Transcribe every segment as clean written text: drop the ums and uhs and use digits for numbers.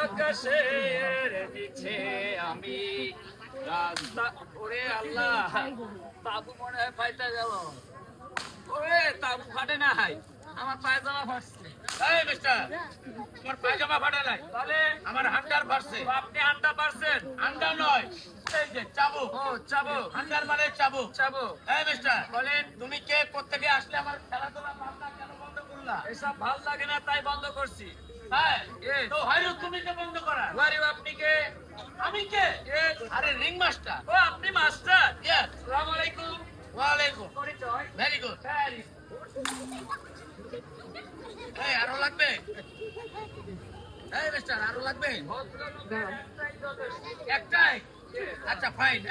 আকাশের দিচ্ছে আমি রাস্তা ওরে আল্লাহ তাবু মনে হয় ফাইটা গেল ওরে তাবু ফাটে না হাই আমার পায়জামা ফাটছে এই মিস্টার তোমার পায়জামা ফাটে নাই তাহলে আমার হান্ডার ফাটছে আপনি হান্ডা পারছেন হান্ডা নয় এই যে চাবু ও চাবু হান্ডার মানে চাবু চাবু এই মিস্টার বলেন তুমি কে কোত্থেকে আসলে আমার খেলাধুলা পাল্টা কেন বন্ধ করলা এসব ভালো লাগে না তাই বন্ধ করছি হ্যাঁ তো হয়তো তুমি কে বন্ধ করা আরে আপনি কে আমি কে আরে রিং মাস্টার ও আপনি মাস্টার ইয়েস আসসালামু আলাইকুম ওয়া আলাইকুম পরিচয় ভেরি গুড ভেরি এই আরো লাগবে এই মিস্টার আরো লাগবে একটাই আচ্ছা ফাইন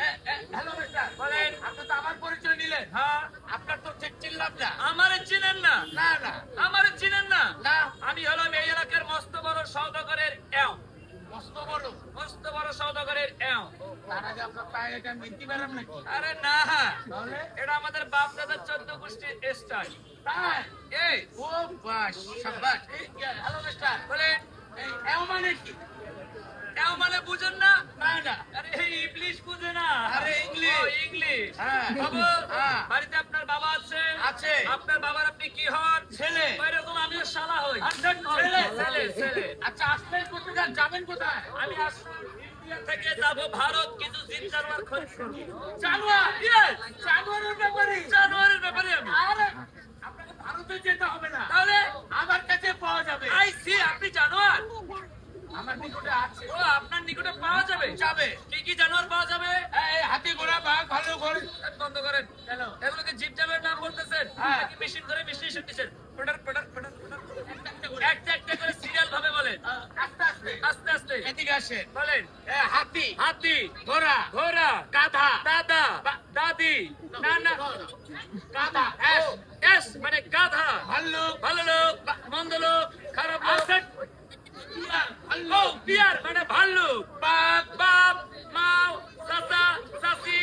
হ্যালো মিস্টার বলেন আপনি তো আমার পরিচয় নিলেন হ্যাঁ আপনার তো ঠিক চিনলাম না আমারে চিনেন না না না আমারে চিনেন না না আমি হলাম এই এলাকার মস্ত বড় সওদাগরের এও মস্ত বড় সওদাগরের এও তার আগে আপনার পায়ে এটা মিটি বেরাম নাকি আরে না তাহলে এটা আমাদের বাপ দাদার 14 গোষ্ঠীর স্টাইল তাই এই ও বাস শাবাশ হ্যালো মিস্টার বলেন এই এও মানে কি এও মানে বুঝেন না না না আরে এই ইংলিশ বুঝে না আরে ইংলিশ হ্যাঁ বাবু বাড়িতে আপনার বাবা আছে আছে আপনার বাবার আপনি কি হন ছেলে এরকম আমিও শালা হই ছেলে ছেলে ছেলে আচ্ছা আসবেন কোথায় যাবেন কোথায় আমি আসবো ইন্ডিয়া থেকে যাব ভারত কিছু জিন জানোয়ার খোঁজ করব জানোয়ার জানোয়ারের ব্যাপারে আমি আরে আপনাকে ভারতে যেতে হবে না তাহলে আমার কাছে পাওয়া যাবে আই সি আপনি জানোয়ার আমার নিকটে আছে ও আপনার নিকটে পাওয়া যাবে যাবে কি কি জানোয়ার পাওয়া যাবে এই হাতি ঘোড়া বাঘ ভালো করে বন্ধ করেন কেন এগুলোকে জিপটামের নাম বলতেছেন নাকি মেশিন করে বিশ্লেষণ দিচ্ছেন পড়ার একটা একটা করে সিরিয়াল ভাবে বলেন আস্তে আস্তে আস্তে আস্তে এদিকে আসেন বলেন হাতি হাতি ঘোড়া ঘোড়া গাধা দাদা দাদি না না গাধা এস এস মানে গাধা ভাল্লুক ভালো লোক মন্দ লোক খারাপ লোক ও পিয়ার মানে ভাল্লুক বাপ বাপ মাও চাচা চাচি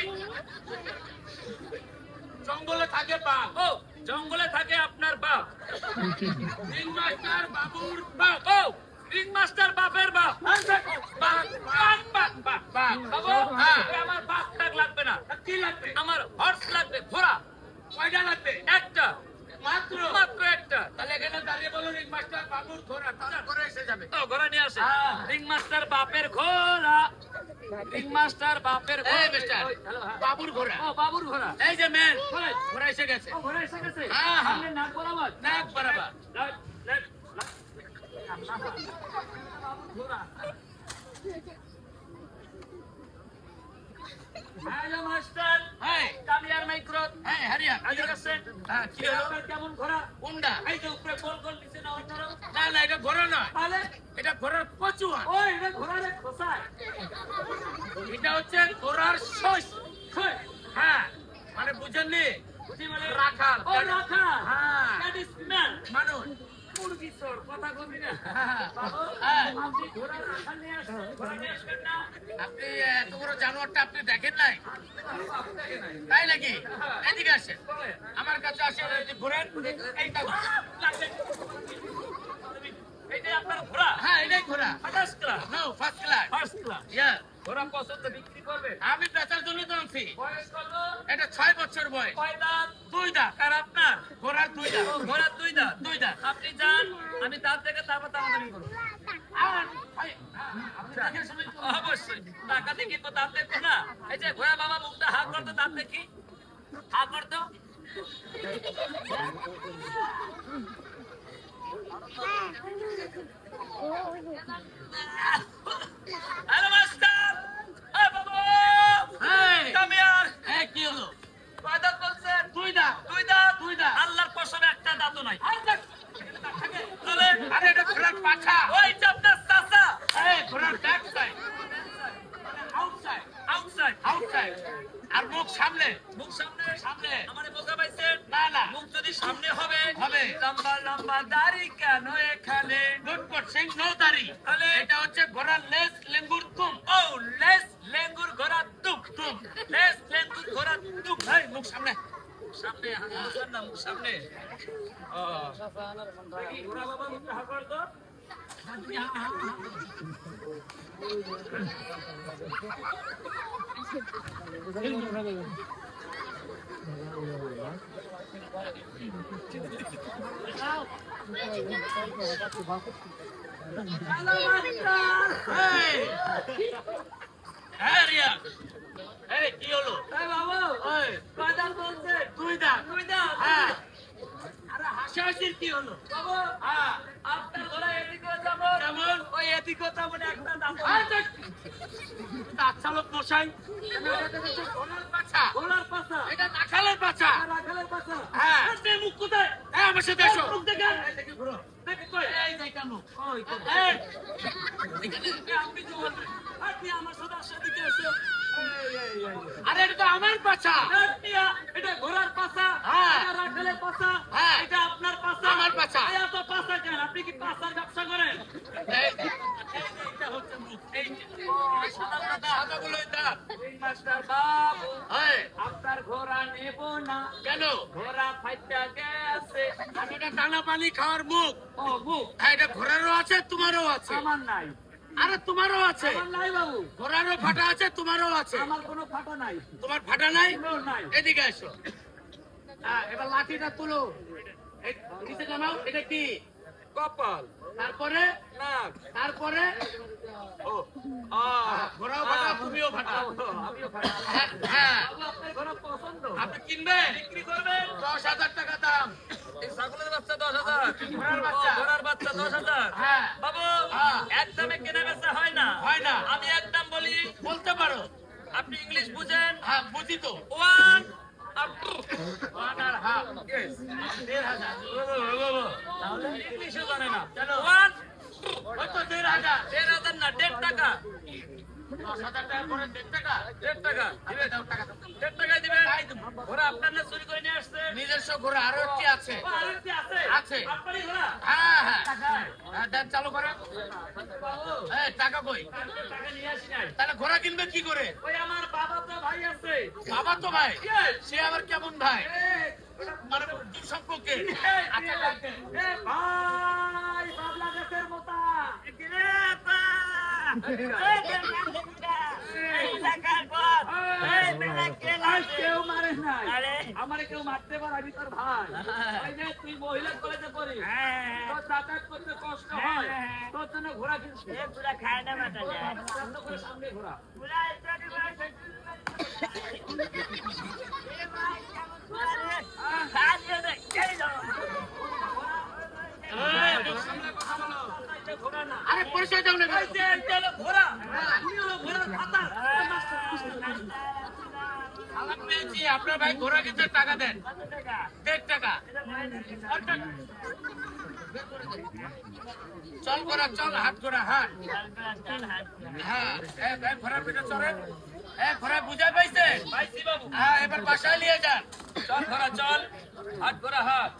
জঙ্গলে থাকে বাপ ও জঙ্গলে থাকে আপনার বাপ রিং মাস্টার বাবুর বাপ ও রিং মাস্টার বাপের বাপ বাপ বাপ বাপ বাপ বাবু আমার বাপ টাক লাগবে না কি লাগবে আমার হর্স লাগবে ঘোড়া কয়টা লাগবে একটা মাত্র মাত্র একটা তাহলে এখানে দাঁড়িয়ে বলো রিং মাস্টার বাবুর ঘোড়া তাহলে ঘোড়া এসে যাবে ও ঘোড়া নিয়ে আসে রিং মাস্টার বাপের ঘোড়া রিং মাস্টার বাপের ঘোড়া এই মিস্টার বাবুর ঘোড়া ও বাবুর ঘোড়া এই যে ম্যান ঘোড়া এসে গেছে ও ঘোড়া এসে গেছে হ্যাঁ সামনে নাক বরাবর ঘোড়া হ্যালো মাস্টার হ্যাঁ কামিয়ার মাইক্রো হ্যাঁ হারিয়া আজকে আছেন হ্যাঁ কি হলো কেমন ঘোড়া কোনটা এই যে উপরে গোল গোল নিচে না অন্য না না এটা ঘোড়া নয় তাহলে এটা ঘোড়ার কচুয়া ও এটা ঘোড়ার খোসা এটা হচ্ছে ঘোড়ার শোষ হ্যাঁ মানে বুঝেননি বুঝি মানে রাখাল ও রাখাল হ্যাঁ দ্যাট ইজ ম্যান মানুষ মুরগি সর কথা কবি না আপনি ঘোড়া রাখাল নিয়ে আসেন ঘোড়া নিয়ে আসবেন না আপনি এত বড় জানোয়ারটা আপনি দেখেন নাই তাই নাকি এদিকে আসেন আমার কাছে আসে ঘোরেন এইটা এইটাই আপনার ঘোড়া হ্যাঁ এটাই ঘোড়া first class no first class first class yeah ঘোড়া পছন্দ বিক্রি করবে আমি বেচার জন্য তো আনছি বয়স কত এটা 6 বছর বয়স কয় দাঁত 2 দাঁত আর আপনার ঘোড়ার 2 দাঁত ঘোড়ার 2 দাঁত 2 দাঁত আপনি যান আমি দাঁত দেখে তারপর দামাদামি করব অবশ্যই টাকা দেখি তো দাঁত দেখবো না এই যে ঘোড়া বাবা মুখটা হাত করতো দাঁত দেখি হাত করতো হ্যালো মাস্টার এই বাবু এই কামিয়ার এই কি হলো কয় দাঁত বলছেন 2 দাঁত 2 দাঁত 2 দাঁত আল্লাহর কসম একটা দাঁতও নাই আরে আরে এটা ঘোড়ার পাছা ওই যে আপনার চাচা এই ঘোড়ার back side outside outside outside আর মুখ সামনে সামনে আমারে বোঝা পাইছেন না না মুখ যদি সামনে হবে হবে লম্বা লম্বা দাড়ি কেন এখানে গুড কোচিং নো দাড়ি তাহলে এটা হচ্ছে ঘোড়ার লেস লেঙ্গুর তুম ও লেস লেঙ্গুর ঘোড়ার তুম তুম লেস লেঙ্গুর ঘোড়ার তুম এই মুখ সামনে সামনে মুখ সামনে ও ঘোড়া বাবা মুখ হাত করতো হ্যাঁ রিয়া, এই কি হলো? বাবু কয়দাল বলছে? দুই দাঁত। দুই দাঁত? হ্যাঁ। আরে হাসাহাসির কি হলো? বাবু হ্যাঁ, আপনার ঘোড়া এদিকে যাবো। কেমন? ওই এদিকে যাবো না, একটা দাঁত। আচ্ছা লোক মশাই, ঘোড়ার পাছা। ঘোড়ার পাছা? এটা রাখালের পাছা। রাখালের পাছা? হ্যাঁ। মুখ কোথায়? হ্যাঁ, আমার সাথে এসো। মুখ দেখে দেখি ঘুরো। দেখি কই? এই যে কেন? কই কই? আপনি তো বলবেন, আপনি আমার সাথে আসার দিকে এসো। আরে এটা তো আমার পাছা। এটা ঘোড়ার পাছা। হ্যাঁ। এটা রাখালের পাছা। হ্যাঁ। এটা আপনার পাছা। আমার পাছা। এত পাছা কেন? আপনি কি পাছার ব্যবসা করেন? এইটা হচ্ছে মুখ। এই সাদা সাদা সাদাগুলো এটা। মাস্টার বাবু, আপনার ঘোড়া নেব না। কেন? ঘোড়া ফাইটা গেছে। আর এটা টানা পানি খাওয়ার মুখ। ও মুখ? হ্যাঁ, এটা ঘোড়ারও আছে, তোমারও আছে। আমার নাই। আরে তোমারও আছে। আমার নাই বাবু। ঘোড়ারও ফাটা আছে, তোমারও আছে। আমার কোনো ফাটা নাই। তোমার ফাটা নাই? নাই। এদিকে এসো। হ্যাঁ, এবার লাঠিটা তুলো। এই নিচে নামাও। এটা কি? কপাল। তারপরে নাক। তারপরে ঘোড়াও ফাটা, তুমিও ফাটা। আমিও ফাটা। হ্যাঁ, আপনার ঘোড়া পছন্দ। আপনি কিনবেন? বিক্রি করবেন? 10,000 টাকা দাম। এই ছাগলের বাচ্চা 10,000। ঘোড়ার বাচ্চা? ঘোড়ার বাচ্চা 10,000। হ্যাঁ বাবু, একদমে কেনা বেচা হয় না। হয় না? আমি একদম বলি। বলতে পারো। আপনি ইংলিশ বুঝেন? হ্যাঁ বুঝি তো। ওয়ান আর টু। ওয়ান আর হাফ। ইয়েস। 1,500। তাহলে ইংলিশও জানে না। চলো ওয়ান কত? 1,500। 1,500 না, 1.5 টাকা। 10,000 টাকা করে 1.5 টাকা? 1.5 টাকা দিবে। দাও টাকা। 1.5 টাকা দিবে। ঘোড়া আপনার না চুরি করে নিয়ে আসছে? নিজস্ব ঘোড়া আরো একটি আছে। আরো একটি আছে? আছে। আপনারই ঘোড়া? হ্যাঁ হ্যাঁ। হ্যাঁ, দেন চালু করেন। এই টাকা কই? টাকা নিয়ে আসি নাই। তাহলে ঘোড়া কিনবে কি করে? ওই আমার বাবা তো ভাই আছে। বাবা তো ভাই? সে আবার কেমন ভাই? মানে কি সম্পর্কে? আচ্ছা ভাই বাংলাদেশের মোতা। কেউ মারে নাই। আমার কেউ মারতে পারে? আমি তোর ভাই। তুই মহিলা কলেজে পড়িস, তোর যাতায়াত করতে কষ্ট হয়, তোর জন্য ঘোড়া কিনছি। ঘোড়া খায় না মাথা করে সামনে ঘোড়া। আরে পরিচয় দাও না। ঘোড়া ঘোড়ার খাতা পেয়েছি। আপনার ভাই ঘোড়া কিনতে টাকা দেন। 1.5 টাকা। চল ঘোড়া চল, হাট ঘোড়া হাট। হ্যাঁ ঘোড়ার পিঠে চড়েন। ঘোড়া বুঝা পাইছে? পাইছি বাবু। হ্যাঁ, এবার বাসায় নিয়ে যান। চল ঘোড়া চল, হাট ঘোড়া হাট।